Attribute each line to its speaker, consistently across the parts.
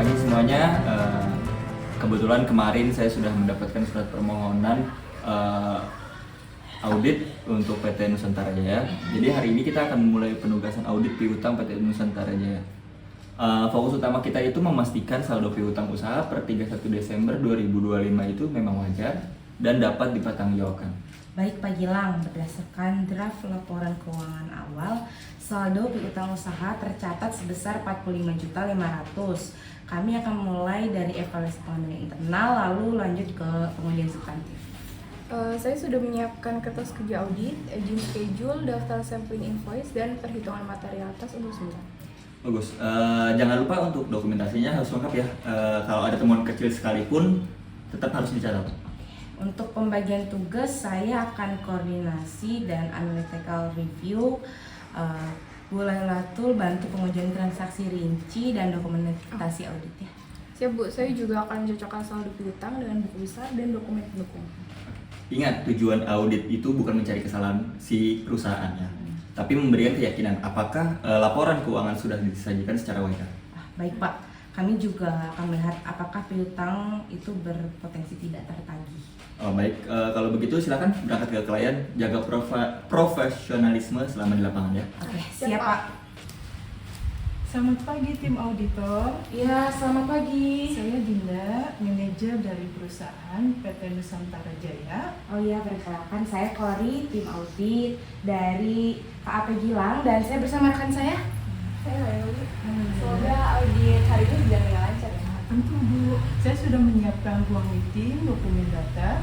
Speaker 1: pagi semuanya. Kebetulan kemarin saya sudah mendapatkan surat permohonan audit untuk PT Nusantara Jaya. Jadi hari ini kita akan memulai penugasan audit piutang PT Nusantara Jaya. Fokus utama kita itu memastikan saldo piutang usaha per 31 Desember 2025 itu memang wajar dan dapat dipertanggungjawabkan.
Speaker 2: Baik Pak Gilang, berdasarkan draft laporan keuangan awal, saldo piutang usaha tercatat sebesar 45.500. Kami akan mulai dari evaluasi pengendalian internal, lalu lanjut ke pengujian substantif.
Speaker 3: Saya sudah menyiapkan kertas kerja audit, aging schedule, daftar sampling invoice, dan perhitungan materialitas untuk semua.
Speaker 1: Bagus. Jangan lupa untuk dokumentasinya harus lengkap ya. Kalau ada temuan kecil sekalipun, tetap harus dicatat.
Speaker 2: Untuk pembagian tugas, saya akan koordinasi dan analytical review. Bu Lailatul bantu pengujian transaksi rinci dan dokumentasi audit ya.
Speaker 3: Siap Bu, saya juga akan mencocokkan saldo piutang dengan buku besar dan dokumen pendukung.
Speaker 1: Ingat, tujuan audit itu bukan mencari kesalahan si perusahaannya, tapi memberikan keyakinan apakah laporan keuangan sudah disajikan secara wajar.
Speaker 2: Baik Pak, kami juga akan melihat apakah piutang itu berpotensi tidak tertagih.
Speaker 1: Baik, kalau begitu silakan berangkat ke klien, jaga profesionalisme selama di lapangan ya.
Speaker 2: Oke, siap Pak.
Speaker 4: Selamat pagi tim auditor.
Speaker 2: Ya, selamat pagi.
Speaker 4: Saya Dinda, manajer dari perusahaan PT Nusantara Jaya.
Speaker 2: Oh iya, perkenalkan saya Kori, tim audit dari KAP Gilang, dan saya bersama rekan saya.
Speaker 3: Saya Laili. Semoga audit hari ini berjalan dengan lancar ya.
Speaker 4: Tentu Bu, saya sudah menyiapkan ruang meeting, dokumen data,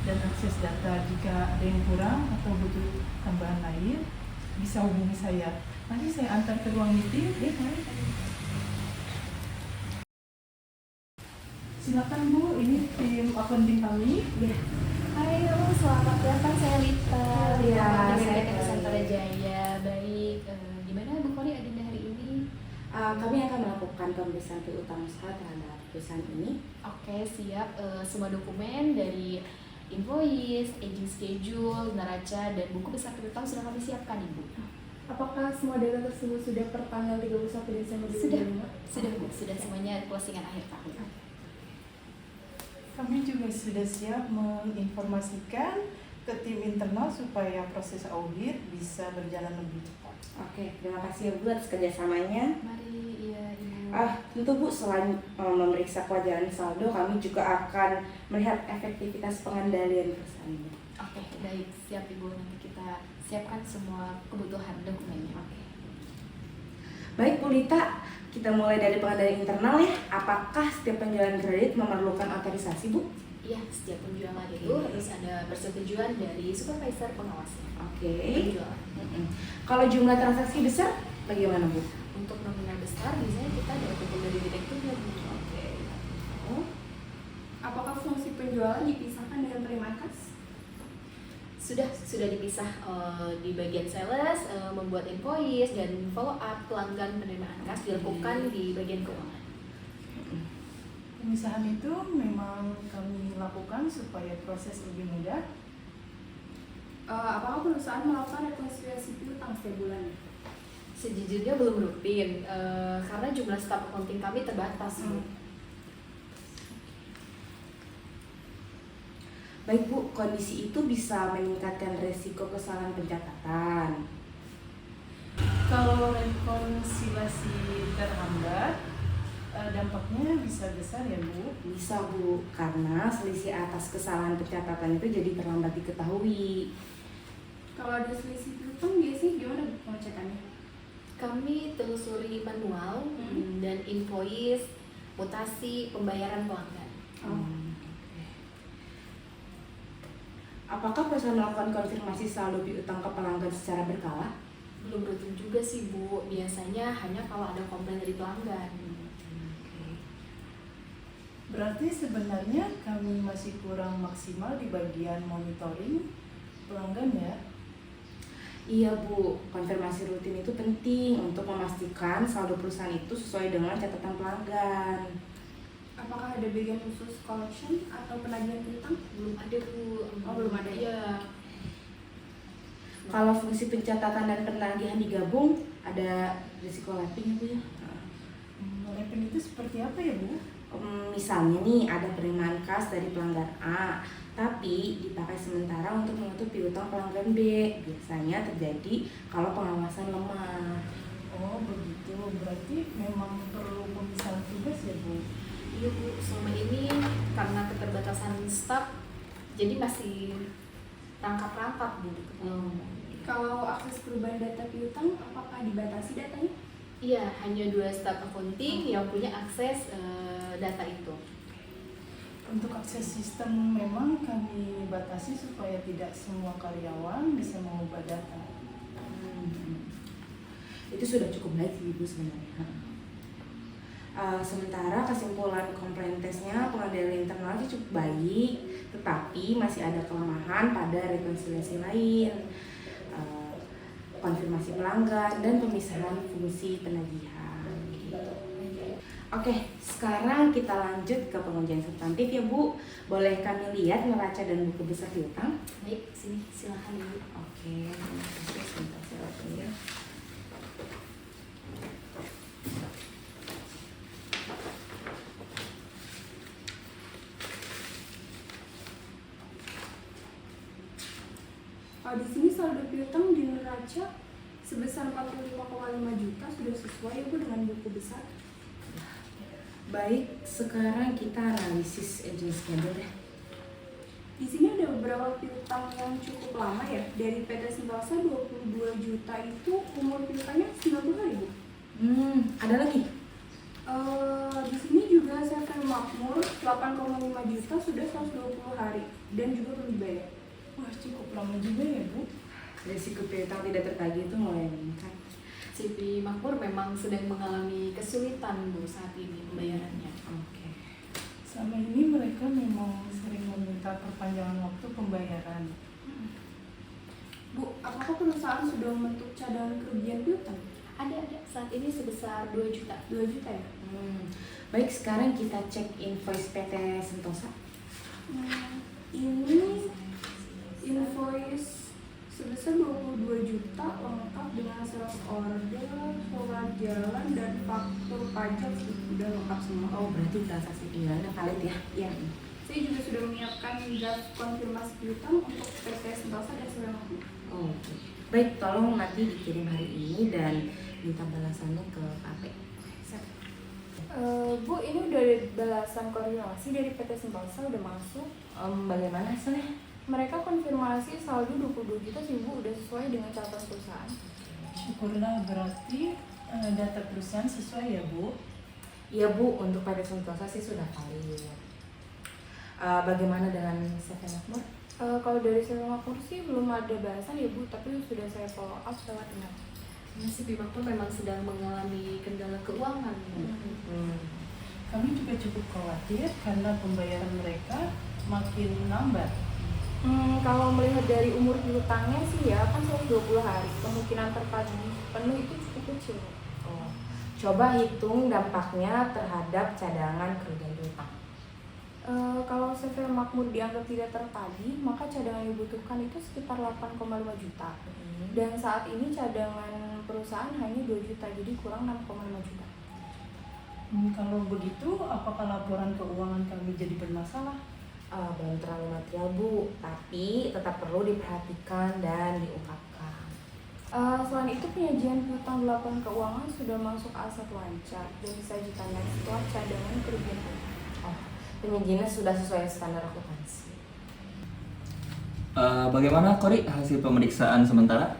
Speaker 4: dan akses data. Jika ada yang kurang atau butuh tambahan lain, bisa hubungi saya. Mari saya antar ke ruang meeting. Mari. Silakan Bu, ini tim accounting kami.
Speaker 2: Ya,
Speaker 3: Hai, halo, selamat datang. Saya Lita.
Speaker 2: Iya,
Speaker 3: dari
Speaker 2: saya
Speaker 3: PT
Speaker 2: Kori.
Speaker 3: Nusantara Jaya. Baik, gimana Bu Kori agenda hari ini?
Speaker 2: kami akan melakukan pemeriksaan piutang usaha terhadap perusahaan ini.
Speaker 3: Oke, siap. Semua dokumen dari invoice, aging schedule, neraca, dan buku besar piutang sudah kami siapkan, Ibu. Apakah semua data tersebut sudah per tanggal 31 Desember 2025? Sudah, Bu. Sudah semuanya closingan akhir tahun.
Speaker 4: Kami juga sudah siap menginformasikan ke tim internal supaya proses audit bisa berjalan lebih cepat.
Speaker 2: Oke, terima kasih ya Bu atas kerjasamanya.
Speaker 3: Mari, iya, Ibu.
Speaker 2: Tentu Bu, selain memeriksa kewajaran saldo, kami juga akan melihat efektivitas pengendalian perusahaan ini.
Speaker 3: Oke, baik. Siap, Ibu. Nanti kita siapkan semua kebutuhan dokumennya.
Speaker 2: Oke. Baik Bu Lita, kita mulai dari pengendalian internal ya. Apakah setiap penjualan kredit memerlukan otorisasi Bu?
Speaker 3: Iya, setiap penjualan itu harus ada persetujuan dari supervisor pengawasnya.
Speaker 2: Oke.
Speaker 3: Penjualan.
Speaker 2: Kalau jumlah transaksi besar, bagaimana Bu?
Speaker 3: Untuk nominal besar, biasanya kita dapat dari direkturnya.
Speaker 2: Oke.
Speaker 3: Apakah fungsi penjualan dipisahkan dengan penerimaan kas? Sudah dipisah di bagian sales, membuat invoice dan follow up pelanggan penerimaan kas dilakukan di bagian keuangan.
Speaker 4: Pemisahan itu memang kami lakukan supaya proses lebih mudah.
Speaker 3: Apakah perusahaan melakukan rekonsiliasi piutang setiap bulan? Sejujurnya belum rutin, karena jumlah staf accounting kami terbatas. Bu.
Speaker 2: Baik Bu, kondisi itu bisa meningkatkan resiko kesalahan pencatatan.
Speaker 4: Kalau rekonsiliasi terhambat, dampaknya bisa besar ya Bu.
Speaker 2: Bisa Bu, karena selisih atas kesalahan pencatatan itu jadi terlambat diketahui.
Speaker 3: Kalau ada selisih piutang biasanya gimana pengecekannya? Kami telusuri manual dan invoice, mutasi, pembayaran pelanggan.
Speaker 2: Apakah perusahaan melakukan konfirmasi saldo piutang ke pelanggan secara berkala?
Speaker 3: Belum rutin juga sih Bu, biasanya hanya kalau ada komplain dari pelanggan.
Speaker 4: Berarti sebenarnya kami masih kurang maksimal di bagian monitoring pelanggan ya.
Speaker 2: Iya Bu, konfirmasi rutin itu penting untuk memastikan saldo perusahaan itu sesuai dengan catatan pelanggan.
Speaker 3: Apakah ada bagian khusus collection atau penagihan piutang? Belum ada Bu. Oh, belum ada ya.
Speaker 2: Kalau fungsi pencatatan dan penagihan digabung, ada risiko lapping ya Bu ya?
Speaker 4: Melepeng itu seperti apa ya Bu?
Speaker 2: Misalnya nih ada penerimaan kas dari pelanggan A, tapi dipakai sementara untuk menutup piutang pelanggan B. Biasanya terjadi kalau pengawasan lemah.
Speaker 4: Oh begitu, berarti memang perlu pemisahan tugas ya Bu?
Speaker 3: Iya Bu, selama ini karena keterbatasan staf, jadi masih rangkap-rangkap Bu.
Speaker 5: Kalau akses perubahan data piutang, apakah dibatasi datanya?
Speaker 3: Iya, hanya 2 staf accounting yang punya akses data itu.
Speaker 4: Untuk akses sistem memang kami batasi supaya tidak semua karyawan bisa mengubah data.
Speaker 2: Itu sudah cukup baik sih Ibu sebenarnya. Sementara kesimpulan komplain tesnya pengendalian internal itu cukup baik, tetapi masih ada kelemahan pada rekonsiliasi lain, konfirmasi pelanggan, dan pemisahan fungsi penagihan. Gitu. Oke, sekarang kita lanjut ke pengujian substantif ya Bu. Boleh kami lihat neraca dan buku besar piutang?
Speaker 3: Baik, sini silahkan Ibu.
Speaker 2: Oke, sebentar saya open ya.
Speaker 5: Di sini saldo piutang di neraca sebesar 45,5 juta sudah sesuai ya Bu dengan buku besar.
Speaker 2: Baik, sekarang kita analisis aging schedule deh.
Speaker 5: Di sini ada beberapa piutang yang cukup lama ya. Dari PT Sentosa 22 juta itu umur piutangnya 90 hari Bu.
Speaker 2: Ada lagi?
Speaker 5: Di sini juga Seven Makmur 8,5 juta sudah 120 hari dan juga belum dibayar.
Speaker 4: Wah cukup lama juga ya Bu.
Speaker 2: Risiko piutang tidak tertagih itu mulai meningkat.
Speaker 3: CV Makmur memang sedang mengalami kesulitan Bu saat ini pembayarannya.
Speaker 2: Oke.
Speaker 4: Selama ini mereka memang sering meminta perpanjangan waktu pembayaran.
Speaker 5: Bu, apakah perusahaan sudah membentuk cadangan kerugian piutang?
Speaker 3: Ada saat ini sebesar 2 juta.
Speaker 5: 2 juta ya?
Speaker 2: Baik, sekarang kita cek invoice PT Sentosa.
Speaker 5: Ini invoice sebesar 22 juta lengkap dengan sales order, surat jalan, dan faktur pajak sudah lengkap semua.
Speaker 2: Oh, berarti transaksi penjualannya valid ya?
Speaker 5: Iya. Saya juga sudah menyiapkan draft konfirmasi piutang untuk PT Sentosa dan Seven Makmur.
Speaker 2: Oh, oke. Baik, tolong nanti dikirim hari ini dan minta balasannya ke KP.
Speaker 5: Bu, ini udah balasan konfirmasi dari PT Sentosa udah masuk.
Speaker 2: Bagaimana hasilnya?
Speaker 5: Mereka konfirmasi saldo 22 juta sih Bu, udah sesuai dengan catatan perusahaan.
Speaker 4: Syukurlah berarti data perusahaan sesuai ya Bu.
Speaker 2: Iya Bu, untuk PT Sentosa sih sudah valid. Bagaimana dengan Seven Makmur?
Speaker 5: Kalau dari Seven Makmur sih belum ada bahasan ya Bu, tapi sudah saya follow up lewat email.
Speaker 3: CV Makmur memang sedang mengalami kendala keuangan.
Speaker 4: Kami juga cukup khawatir karena pembayaran mereka makin lambat.
Speaker 5: Kalau melihat dari umur piutangnya sih ya kan 120 hari, kemungkinan tertagih penuh itu cukup kecil.
Speaker 2: Oh, coba hitung dampaknya terhadap cadangan kerugian piutang.
Speaker 5: Kalau Seven Makmur dianggap tidak tertagih, maka cadangan yang dibutuhkan itu sekitar 8,5 juta. Dan saat ini cadangan perusahaan hanya 2 juta, jadi kurang 6,5 juta.
Speaker 4: Kalau begitu, apakah laporan keuangan kami jadi bermasalah?
Speaker 2: Belum terlalu material Bu, tapi tetap perlu diperhatikan dan diungkapkan.
Speaker 5: Selain itu penyajian piutang di laporan keuangan sudah masuk aset lancar dan disajikan setelah cadangan kerugian piutang.
Speaker 2: Oh, penyajiannya sudah sesuai standar akuntansi.
Speaker 1: Bagaimana Kori hasil pemeriksaan sementara?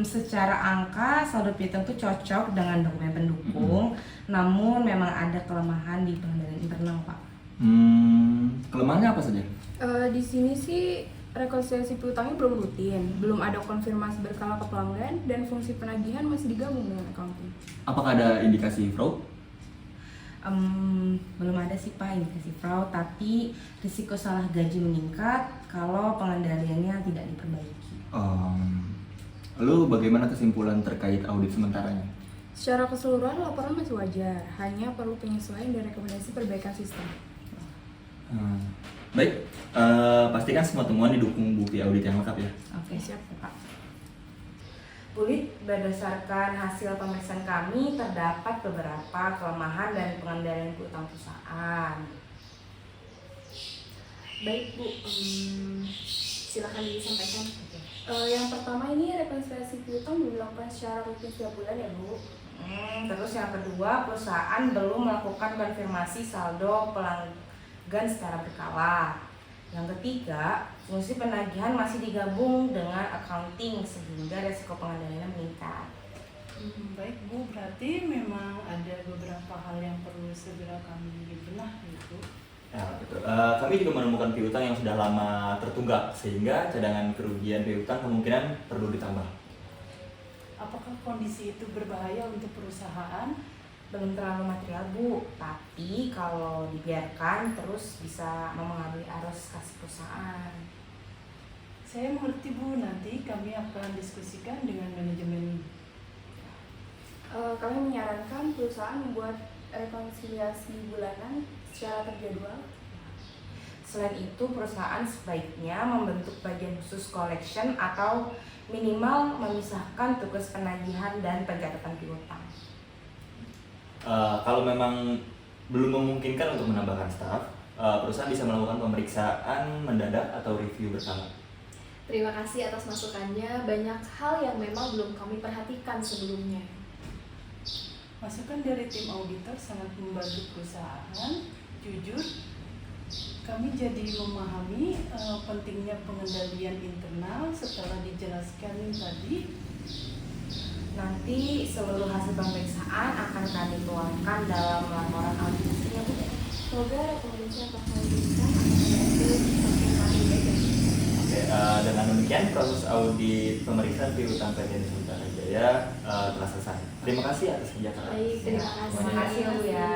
Speaker 2: Secara angka saldo piutang itu cocok dengan dokumen pendukung, namun memang ada kelemahan di pengendalian internal Pak.
Speaker 1: Kelemahannya apa saja?
Speaker 5: Di sini sih rekonsiliasi piutangnya belum rutin, belum ada konfirmasi berkala ke pelanggan, dan fungsi penagihan masih digabung dengan accounting.
Speaker 1: Apakah ada indikasi fraud?
Speaker 2: Belum ada sih Pak indikasi fraud, tapi risiko salah gaji meningkat kalau pengendaliannya tidak diperbaiki.
Speaker 1: Lalu bagaimana kesimpulan terkait audit sementaranya?
Speaker 5: Secara keseluruhan laporan masih wajar, hanya perlu penyesuaian dan rekomendasi perbaikan sistem.
Speaker 1: Baik, pastikan semua temuan didukung bukti audit yang lengkap ya.
Speaker 2: Oke, siap Pak. Bulit, berdasarkan hasil pemeriksaan kami terdapat beberapa kelemahan dan pengendalian piutang perusahaan.
Speaker 3: Baik Bu, silakan disampaikan.
Speaker 5: Yang pertama ini rekonsiliasi piutang belum dilakukan secara rutin setiap bulan ya Bu.
Speaker 2: Terus yang kedua, perusahaan belum melakukan konfirmasi saldo pelanggan secara berkala. Yang ketiga, fungsi penagihan masih digabung dengan accounting sehingga resiko pengendaliannya meningkat.
Speaker 4: Baik Bu, berarti memang ada beberapa hal yang perlu segera kami benahi Bu.
Speaker 1: Ya, betul. Kami juga menemukan piutang yang sudah lama tertunggak sehingga cadangan kerugian piutang kemungkinan perlu ditambah.
Speaker 4: Apakah kondisi itu berbahaya untuk perusahaan?
Speaker 2: Belum terlalu material Bu, tapi kalau dibiarkan terus bisa mempengaruhi arus kas perusahaan.
Speaker 4: Saya mengerti Bu, nanti kami akan diskusikan dengan manajemen.
Speaker 5: Kami menyarankan perusahaan membuat rekonsiliasi bulanan secara terjadwal.
Speaker 2: Selain itu, perusahaan sebaiknya membentuk bagian khusus collection atau minimal memisahkan tugas penagihan dan pencatatan piutang.
Speaker 1: Kalau memang belum memungkinkan untuk menambahkan staf, perusahaan bisa melakukan pemeriksaan mendadak atau review berkala.
Speaker 3: Terima kasih atas masukannya. Banyak hal yang memang belum kami perhatikan sebelumnya.
Speaker 4: Masukan dari tim auditor sangat membantu perusahaan. Jujur, kami jadi memahami pentingnya pengendalian internal setelah dijelaskan tadi.
Speaker 2: Nanti seluruh hasil pemeriksaan akan kami tuangkan dalam laporan auditnya Bu.
Speaker 5: Semoga rekomendasi yang telah kami berikan akan membantu semakin baik ya.
Speaker 1: Oke, dengan demikian proses audit pemeriksaan piutang PT Nusantara Jaya telah selesai. Terima kasih atas kerja keras.
Speaker 3: Baik, terima
Speaker 2: Ya,
Speaker 3: kasih.
Speaker 2: terima kasih, Bu, ya.